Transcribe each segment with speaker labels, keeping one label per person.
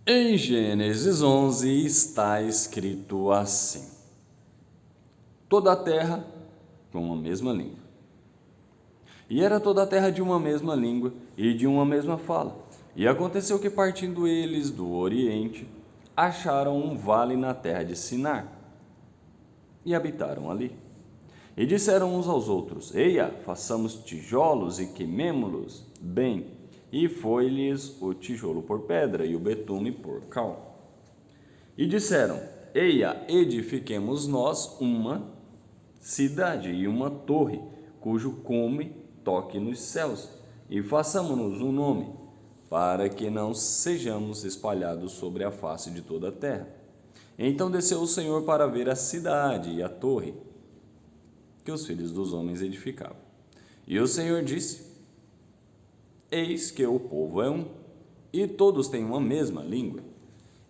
Speaker 1: Em Gênesis 11 está escrito assim: toda a terra com uma mesma língua. E era toda a terra de uma mesma língua e de uma mesma fala. E aconteceu que, partindo eles do Oriente, acharam um vale na terra de Sinar e habitaram ali. E disseram uns aos outros: Eia, façamos tijolos e queimemo-los bem. E foi-lhes o tijolo por pedra e o betume por cal. E disseram: Eia, edifiquemos nós uma cidade e uma torre, cujo cume toque nos céus, e façamo-nos um nome, para que não sejamos espalhados sobre a face de toda a terra. Então desceu o Senhor para ver a cidade e a torre que os filhos dos homens edificavam. E o Senhor disse: Eis que o povo é um, e todos têm uma mesma língua,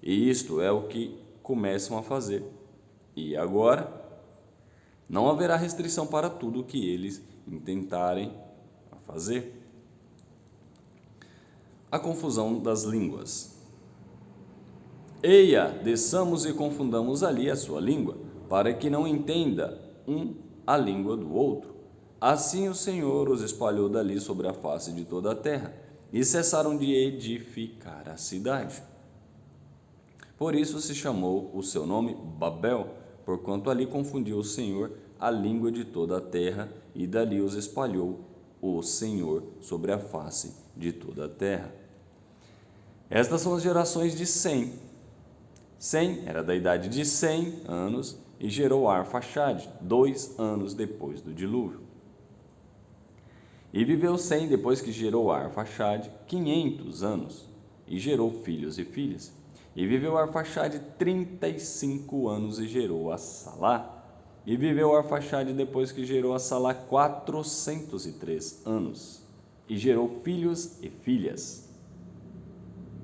Speaker 1: e isto é o que começam a fazer. E agora não haverá restrição para tudo o que eles intentarem a fazer. A confusão das línguas. Eia, desçamos e confundamos ali a sua língua, para que não entenda um a língua do outro. Assim o Senhor os espalhou dali sobre a face de toda a terra, e cessaram de edificar a cidade. Por isso se chamou o seu nome Babel, porquanto ali confundiu o Senhor a língua de toda a terra, e dali os espalhou o Senhor sobre a face de toda a terra. Estas são as gerações de Sem. Sem era da idade de 100 anos e gerou Arfaxade, 2 anos depois do dilúvio. E viveu Sem, depois que gerou Arfaxade, 500 anos, e gerou filhos e filhas. E viveu Arfaxade 35 anos e gerou a Salá. E viveu Arfaxade, depois que gerou a Salá, 403 anos, e gerou filhos e filhas.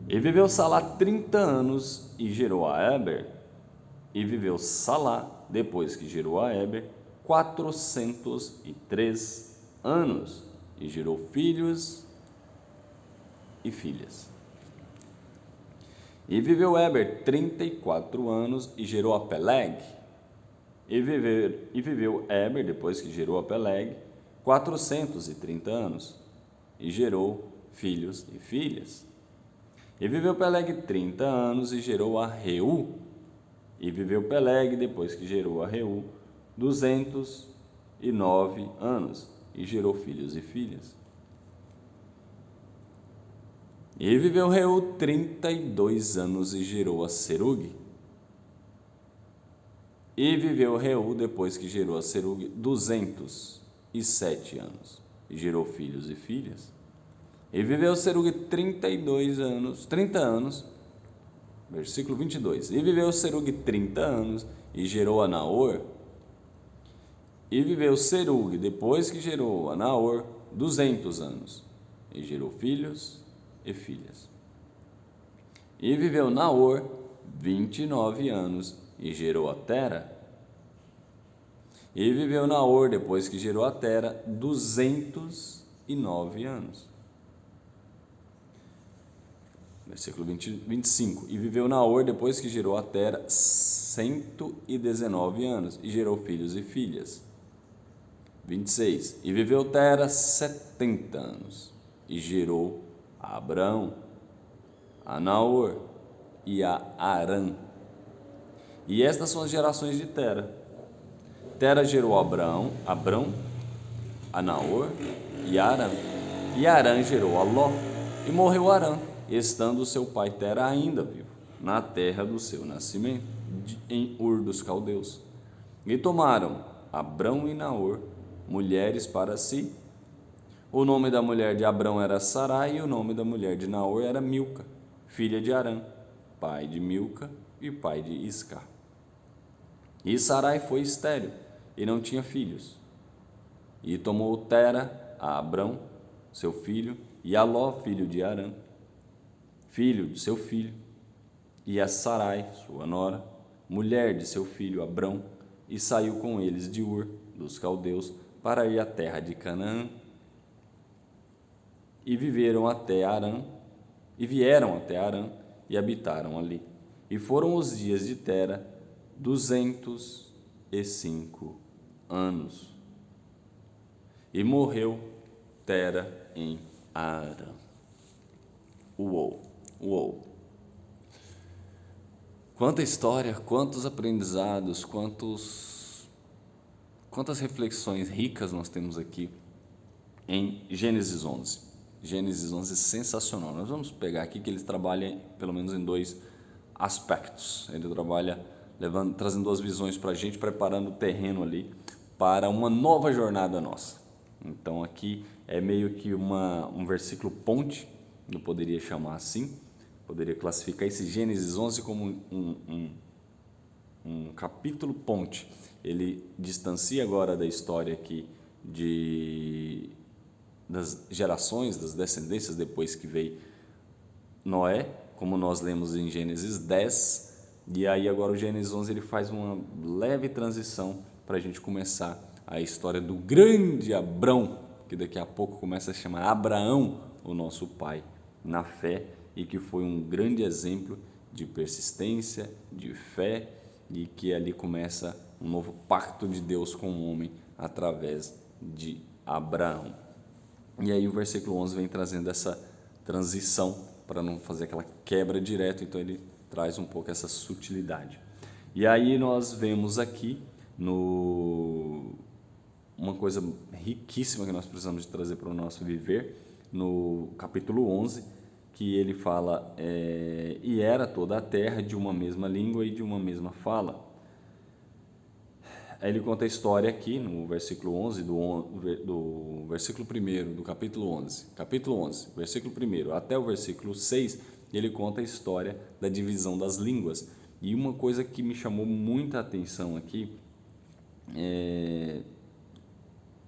Speaker 1: E viveu Salá 30 anos e gerou a Eber. E viveu Salá, depois que gerou a Eber, 403 anos, e gerou filhos e filhas. E viveu Eber 34 anos e gerou a Peleg. E viveu Eber, depois que gerou a Peleg, 430 anos, e gerou filhos e filhas. E viveu Peleg 30 anos e gerou a Reu. E viveu Peleg, depois que gerou a Reu, 209 anos, e gerou filhos e filhas. E viveu Reu 32 anos e gerou a Serug. E viveu Reu, depois que gerou a Serug, 207 anos, e gerou filhos e filhas. E viveu Serug 30 anos, versículo 22. E viveu Serug 30 anos e gerou a Naor. E viveu Serug, depois que gerou a Naor, 200 anos, e gerou filhos e filhas. E viveu Naor 29 anos e gerou a Tera. E viveu Naor, depois que gerou a Tera, 209 anos. Versículo 25. E viveu Naor, depois que gerou a Tera, 119 anos, e gerou filhos e filhas. 26. E viveu Tera 70 anos, e gerou a Abrão, a Naor e a Arã. E estas são as gerações de Tera. Tera gerou Abrão, a Naor e a Arã. E Arã gerou a Ló. E morreu Arã, estando seu pai Tera ainda vivo, na terra do seu nascimento, em Ur dos Caldeus. E tomaram Abrão e Naor mulheres para si. O nome da mulher de Abrão era Sarai, e o nome da mulher de Naor era Milca, filha de Arã, pai de Milca e pai de Isca. E Sarai foi estéril e não tinha filhos. E tomou Tera a Abrão, seu filho, e a Ló, filho de Arã, filho de seu filho, e a Sarai, sua nora, mulher de seu filho Abrão, e saiu com eles de Ur dos Caldeus para ir à terra de Canaã. E vieram até Arã, e habitaram ali. E foram os dias de Tera 205 anos. E morreu Tera em Harã. Uou! Quanta história, quantos aprendizados, quantas reflexões ricas nós temos aqui em Gênesis 11. Gênesis 11 é sensacional. Nós vamos pegar aqui que ele trabalha pelo menos em 2 aspectos. Ele trabalha trazendo 2 visões para a gente, preparando o terreno ali para uma nova jornada nossa. Então aqui é meio que um versículo ponte, eu poderia chamar assim, poderia classificar esse Gênesis 11 como um capítulo ponte. Ele distancia agora da história aqui das gerações, das descendências depois que veio Noé, como nós lemos em Gênesis 10, e aí agora o Gênesis 11 ele faz uma leve transição para a gente começar a história do grande Abrão, que daqui a pouco começa a chamar Abraão, o nosso pai, na fé, e que foi um grande exemplo de persistência, de fé, e que ali começa um novo pacto de Deus com o homem através de Abraão. E aí o versículo 11 vem trazendo essa transição para não fazer aquela quebra direto, então ele traz um pouco essa sutilidade. E aí nós vemos aqui uma coisa riquíssima que nós precisamos de trazer para o nosso viver, no capítulo 11, que ele fala, e era toda a terra de uma mesma língua e de uma mesma fala. Aí ele conta a história aqui no versículo 11, do versículo 1 do capítulo 11. Capítulo 11, versículo 1 até o versículo 6, ele conta a história da divisão das línguas. E uma coisa que me chamou muita atenção aqui,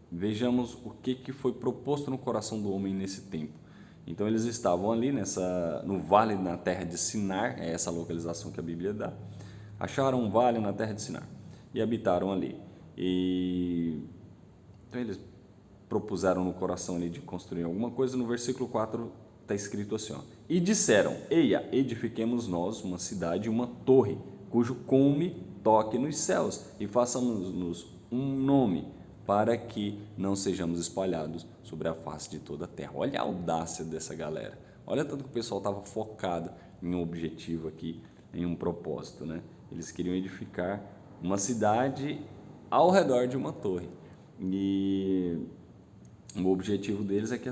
Speaker 1: vejamos o que foi proposto no coração do homem nesse tempo. Então eles estavam ali no vale na terra de Sinar, é essa localização que a Bíblia dá. Acharam um vale na terra de Sinar e habitaram ali. Então eles propuseram no coração ali de construir alguma coisa. No versículo 4 está escrito assim, e disseram, eia, edifiquemos nós uma cidade, uma torre, cujo cume toque nos céus, e façamos-nos um nome, para que não sejamos espalhados sobre a face de toda a terra. Olha a audácia dessa galera. Olha tanto que o pessoal estava focado em um objetivo aqui, em um propósito, né? Eles queriam edificar uma cidade ao redor de uma torre. E o objetivo deles é que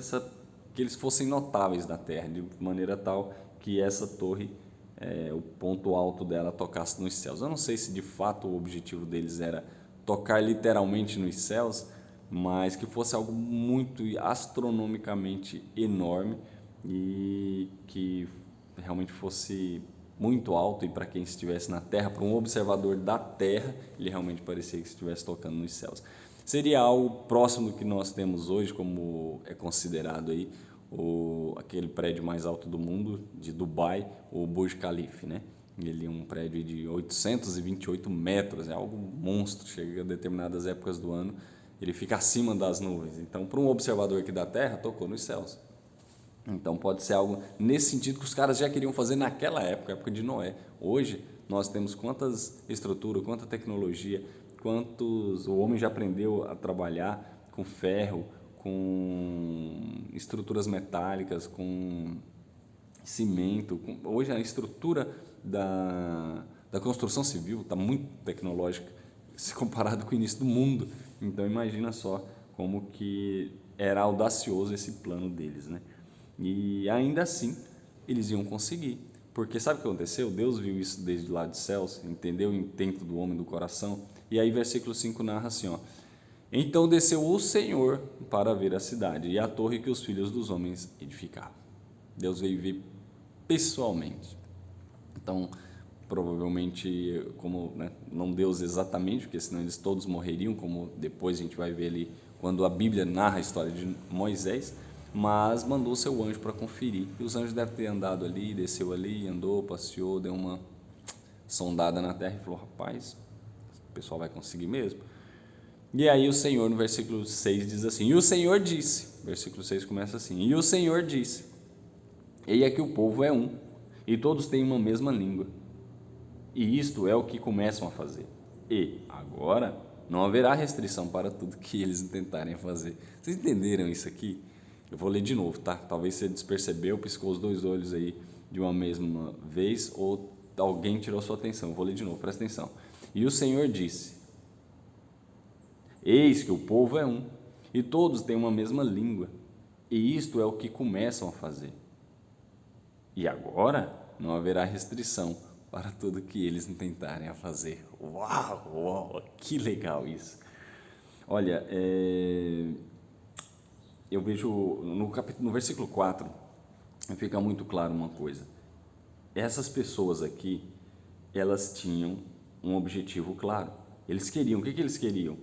Speaker 1: eles fossem notáveis na terra, de maneira tal que essa torre, o ponto alto dela, tocasse nos céus. Eu não sei se de fato o objetivo deles era tocar literalmente nos céus, mas que fosse algo muito astronomicamente enorme e que realmente fosse muito alto, e para quem estivesse na Terra, para um observador da Terra, ele realmente parecia que estivesse tocando nos céus. Seria algo próximo do que nós temos hoje, como é considerado aí aquele prédio mais alto do mundo, de Dubai, o Burj Khalifa, né? Ele é um prédio de 828 metros, é algo monstro, chega a determinadas épocas do ano, ele fica acima das nuvens. Então, para um observador aqui da Terra, tocou nos céus. Então, pode ser algo nesse sentido que os caras já queriam fazer naquela época, época de Noé. Hoje, nós temos quantas estruturas, quanta tecnologia, o homem já aprendeu a trabalhar com ferro, com estruturas metálicas, com cimento. Hoje a estrutura da construção civil está muito tecnológica se comparado com o início do mundo. Então imagina só como que era audacioso esse plano deles, né? E ainda assim eles iam conseguir, porque sabe o que aconteceu? Deus viu isso desde lá dos céus, entendeu o intento do homem do coração. E aí versículo 5 narra assim, então desceu o Senhor para ver a cidade e a torre que os filhos dos homens edificavam. Deus veio ver pessoalmente. Então, provavelmente, como, né, não Deus exatamente, porque senão eles todos morreriam, como depois a gente vai ver ali, quando a Bíblia narra a história de Moisés, mas mandou seu anjo para conferir. E os anjos devem ter andado ali, desceu ali, andou, passeou, deu uma sondada na terra e falou, rapaz, o pessoal vai conseguir mesmo? E aí o Senhor, no versículo 6, diz assim, e o Senhor disse, versículo 6 começa assim, e o Senhor disse, eia que o povo é um, e todos têm uma mesma língua. E isto é o que começam a fazer. E agora não haverá restrição para tudo que eles tentarem fazer. Vocês entenderam isso aqui? Eu vou ler de novo, tá? Talvez você despercebeu, piscou os dois olhos aí de uma mesma vez, ou alguém tirou sua atenção. Eu vou ler de novo, presta atenção. E o Senhor disse: eis que o povo é um, e todos têm uma mesma língua, e isto é o que começam a fazer. E agora não haverá restrição para tudo que eles tentarem a fazer. Uau, uau, que legal isso. Olha, eu vejo no versículo 4, fica muito claro uma coisa. Essas pessoas aqui, elas tinham um objetivo claro. Eles queriam, o que eles queriam?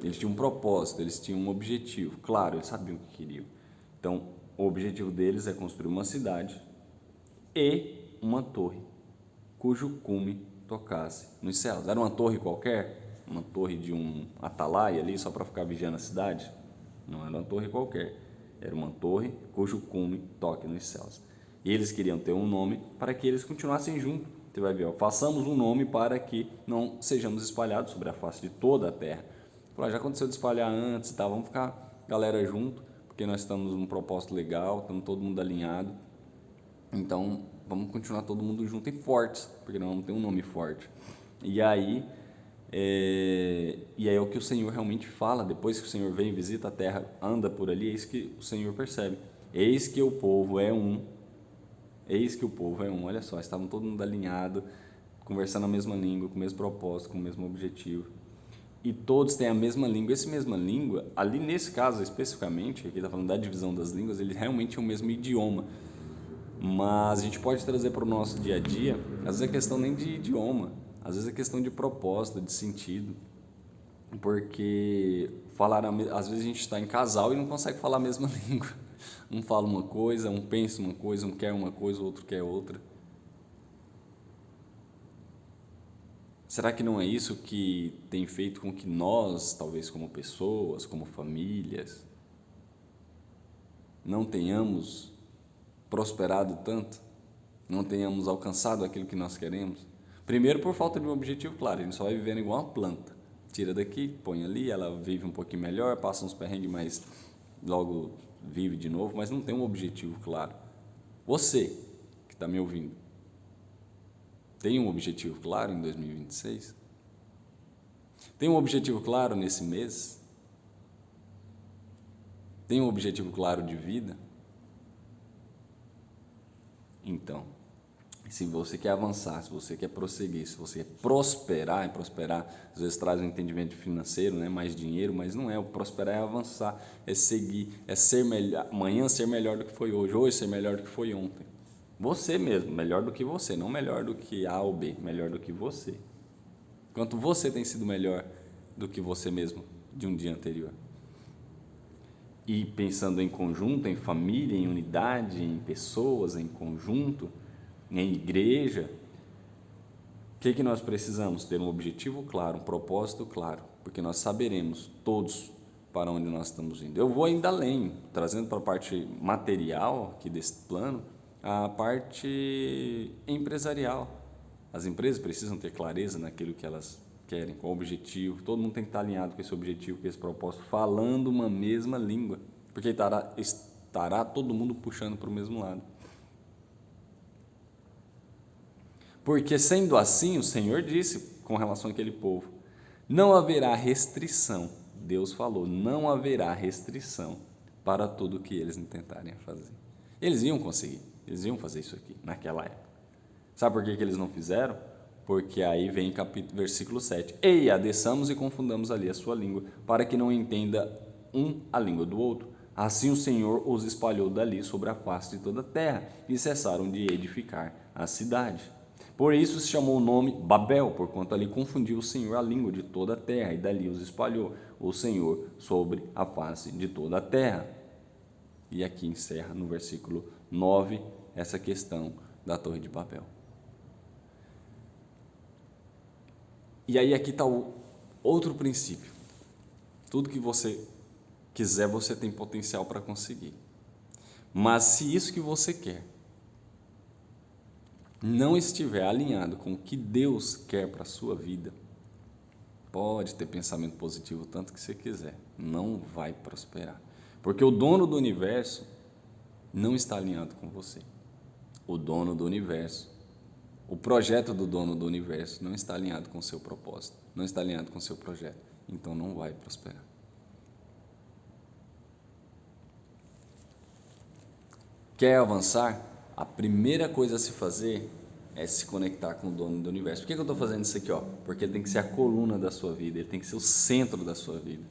Speaker 1: Eles tinham um propósito, eles tinham um objetivo. Claro, eles sabiam o que queriam. Então, o objetivo deles é construir uma cidade e uma torre, cujo cume tocasse nos céus. Era uma torre qualquer? Uma torre de um atalaia ali, só para ficar vigiando a cidade? Não era uma torre qualquer. Era uma torre cujo cume toque nos céus. E eles queriam ter um nome para que eles continuassem juntos. Você vai ver, ó, façamos um nome para que não sejamos espalhados sobre a face de toda a terra. Já aconteceu de espalhar antes, tá? Vamos ficar galera junto, porque nós estamos num propósito legal, estamos todo mundo alinhado. Então, vamos continuar todo mundo junto e fortes, porque nós vamos ter um nome forte. E aí é o que o Senhor realmente fala, depois que o Senhor vem, visita a terra, anda por ali, é isso que o Senhor percebe. Eis que o povo é um. Eis que o povo é um. Olha só, estavam todo mundo alinhado, conversando a mesma língua, com o mesmo propósito, com o mesmo objetivo. E todos têm a mesma língua. Essa mesma língua, ali nesse caso especificamente, aqui está falando da divisão das línguas, eles realmente têm o mesmo idioma. Mas a gente pode trazer para o nosso dia a dia, às vezes é questão nem de idioma, às vezes é questão de propósito, de sentido. Porque às vezes a gente está em casal e não consegue falar a mesma língua. Um fala uma coisa, um pensa uma coisa, um quer uma coisa, o outro quer outra. Será que não é isso que tem feito com que nós, talvez como pessoas, como famílias, não tenhamos prosperado tanto? Não tenhamos alcançado aquilo que nós queremos? Primeiro, por falta de um objetivo claro. A gente só vai vivendo igual uma planta. Tira daqui, põe ali, ela vive um pouquinho melhor, passa uns perrengues, mas logo vive de novo, mas não tem um objetivo claro. Você que está me ouvindo, tem um objetivo claro em 2026? Tem um objetivo claro nesse mês? Tem um objetivo claro de vida? Então, se você quer avançar, se você quer prosseguir, se você quer prosperar, e prosperar às vezes traz um entendimento financeiro, né? Mais dinheiro, mas não é. O prosperar é avançar, é seguir, é ser melhor, amanhã ser melhor do que foi hoje, hoje ser melhor do que foi ontem. Você mesmo, melhor do que você, não melhor do que A ou B, melhor do que você. Quanto você tem sido melhor do que você mesmo de um dia anterior. E pensando em conjunto, em família, em unidade, em pessoas, em conjunto, em igreja, o que nós precisamos? Ter um objetivo claro, um propósito claro, porque nós saberemos todos para onde nós estamos indo. Eu vou ainda além, trazendo para a parte material aqui desse plano, a parte empresarial. As empresas precisam ter clareza naquilo que elas querem, qual o objetivo. Todo mundo tem que estar alinhado com esse objetivo, com esse propósito, falando uma mesma língua, porque estará todo mundo puxando para o mesmo lado. Porque sendo assim, o Senhor disse com relação àquele povo, não haverá restrição. Deus falou, não haverá restrição para tudo o que eles tentarem fazer. Eles iam conseguir, eles iam fazer isso aqui naquela época. Sabe por que eles não fizeram? Porque aí vem versículo 7. Eia, desçamos e confundamos ali a sua língua, para que não entenda um a língua do outro. Assim o Senhor os espalhou dali sobre a face de toda a terra, e cessaram de edificar a cidade. Por isso se chamou o nome Babel, porquanto ali confundiu o Senhor a língua de toda a terra, e dali os espalhou o Senhor sobre a face de toda a terra. E aqui encerra no versículo 9 essa questão da Torre de Babel. E aí aqui está o outro princípio. Tudo que você quiser, você tem potencial para conseguir. Mas se isso que você quer não estiver alinhado com o que Deus quer para a sua vida, pode ter pensamento positivo tanto que você quiser, não vai prosperar. Porque o dono do universo não está alinhado com você. O dono do universo, o projeto do dono do universo não está alinhado com o seu propósito, não está alinhado com o seu projeto. Então não vai prosperar. Quer avançar? A primeira coisa a se fazer é se conectar com o dono do universo. Por que eu estou fazendo isso aqui? Porque ele tem que ser a coluna da sua vida, ele tem que ser o centro da sua vida.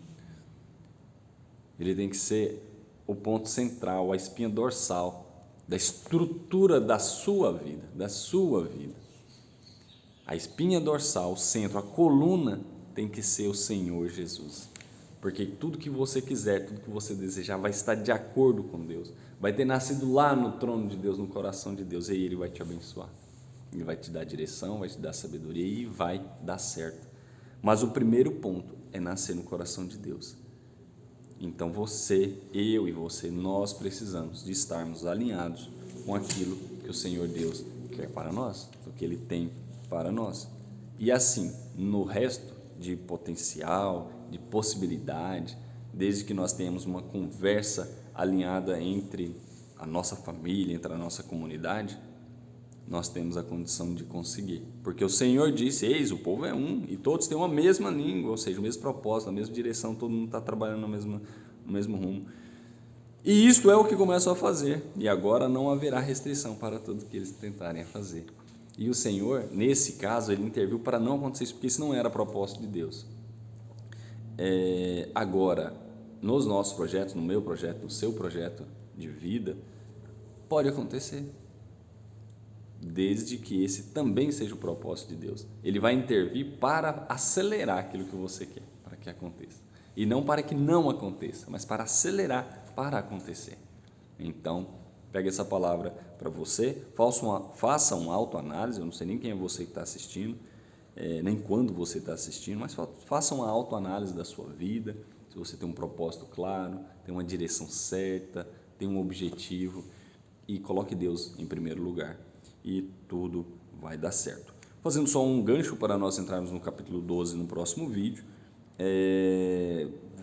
Speaker 1: Ele tem que ser o ponto central, a espinha dorsal da estrutura da sua vida, A espinha dorsal, o centro, a coluna tem que ser o Senhor Jesus. Porque tudo que você quiser, tudo que você desejar vai estar de acordo com Deus. Vai ter nascido lá no trono de Deus, no coração de Deus, e aí Ele vai te abençoar. Ele vai te dar direção, vai te dar sabedoria e vai dar certo. Mas o primeiro ponto é nascer no coração de Deus. Então você, eu e você, nós precisamos de estarmos alinhados com aquilo que o Senhor Deus quer para nós, o que Ele tem para nós. E assim, no resto de potencial, de possibilidade, desde que nós tenhamos uma conversa alinhada entre a nossa família, entre a nossa comunidade, nós temos a condição de conseguir. Porque o Senhor disse, eis, o povo é um, e todos têm uma mesma língua, ou seja, o mesmo propósito, a mesma direção, todo mundo está trabalhando no mesmo rumo. E isto é o que começam a fazer, e agora não haverá restrição para tudo que eles tentarem fazer. E o Senhor, nesse caso, Ele interviu para não acontecer isso, porque isso não era propósito de Deus. Agora, nos nossos projetos, no meu projeto, no seu projeto de vida, pode acontecer. Desde que esse também seja o propósito de Deus. Ele vai intervir para acelerar aquilo que você quer, para que aconteça. E não para que não aconteça, mas para acelerar, para acontecer. Então, pegue essa palavra para você, faça uma autoanálise, eu não sei nem quem é você que está assistindo, nem quando você está assistindo, mas faça uma autoanálise da sua vida, se você tem um propósito claro, tem uma direção certa, tem um objetivo, e coloque Deus em primeiro lugar. E tudo vai dar certo. Fazendo só um gancho para nós entrarmos no capítulo 12 no próximo vídeo,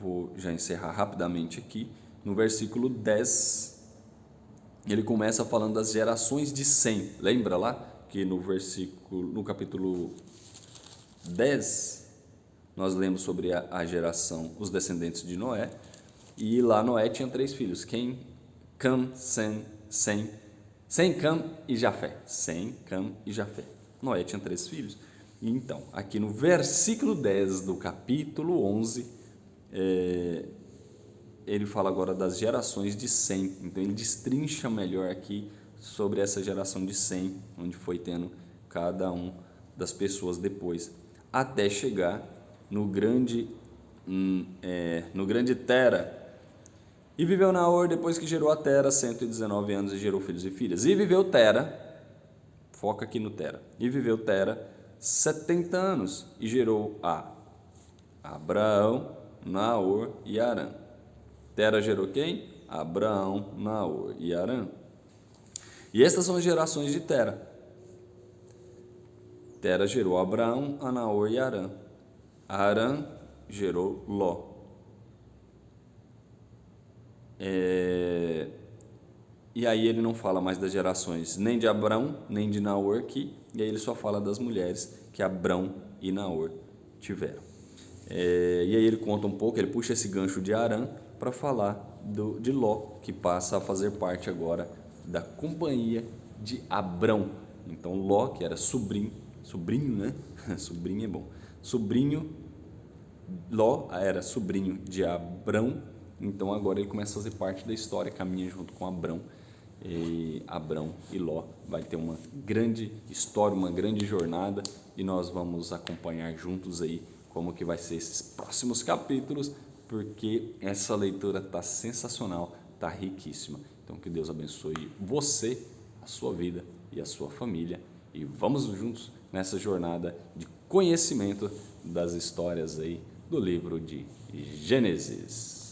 Speaker 1: vou já encerrar rapidamente aqui. No versículo 10, ele começa falando das gerações de Sem. Lembra lá que no capítulo 10, nós lemos sobre a geração, os descendentes de Noé, e lá Noé tinha 3 filhos, Quem, Cam, Sem, Cam e Jafé. Sem, Cam e Jafé. Noé tinha 3 filhos. E então, aqui no versículo 10 do capítulo 11, ele fala agora das gerações de Sem. Então, ele destrincha melhor aqui sobre essa geração de Sem, onde foi tendo cada um das pessoas depois, até chegar no grande Tera. E viveu Naor depois que gerou a Tera 119 anos e gerou filhos e filhas. E viveu Tera, foca aqui no Tera, e viveu Tera 70 anos e gerou a Abraão, Naor e Harã. Tera gerou quem? Abraão, Naor e Harã. E estas são as gerações de Tera. Tera gerou Abraão, a Naor e Harã. Harã gerou Ló. E aí ele não fala mais das gerações nem de Abrão, nem de Naor aqui, e aí ele só fala das mulheres que Abrão e Naor tiveram. E aí ele conta um pouco, ele puxa esse gancho de Harã para falar de Ló, que passa a fazer parte agora da companhia de Abrão. Então Ló, que era sobrinho, né? Sobrinho é bom. Ló era sobrinho de Abrão. Então agora ele começa a fazer parte da história, caminha junto com Abrão. Abrão e Ló vai ter uma grande história, uma grande jornada, e nós vamos acompanhar juntos aí como que vai ser esses próximos capítulos, porque essa leitura está sensacional, está riquíssima. Então que Deus abençoe você, a sua vida e a sua família, e vamos juntos nessa jornada de conhecimento das histórias aí do livro de Gênesis.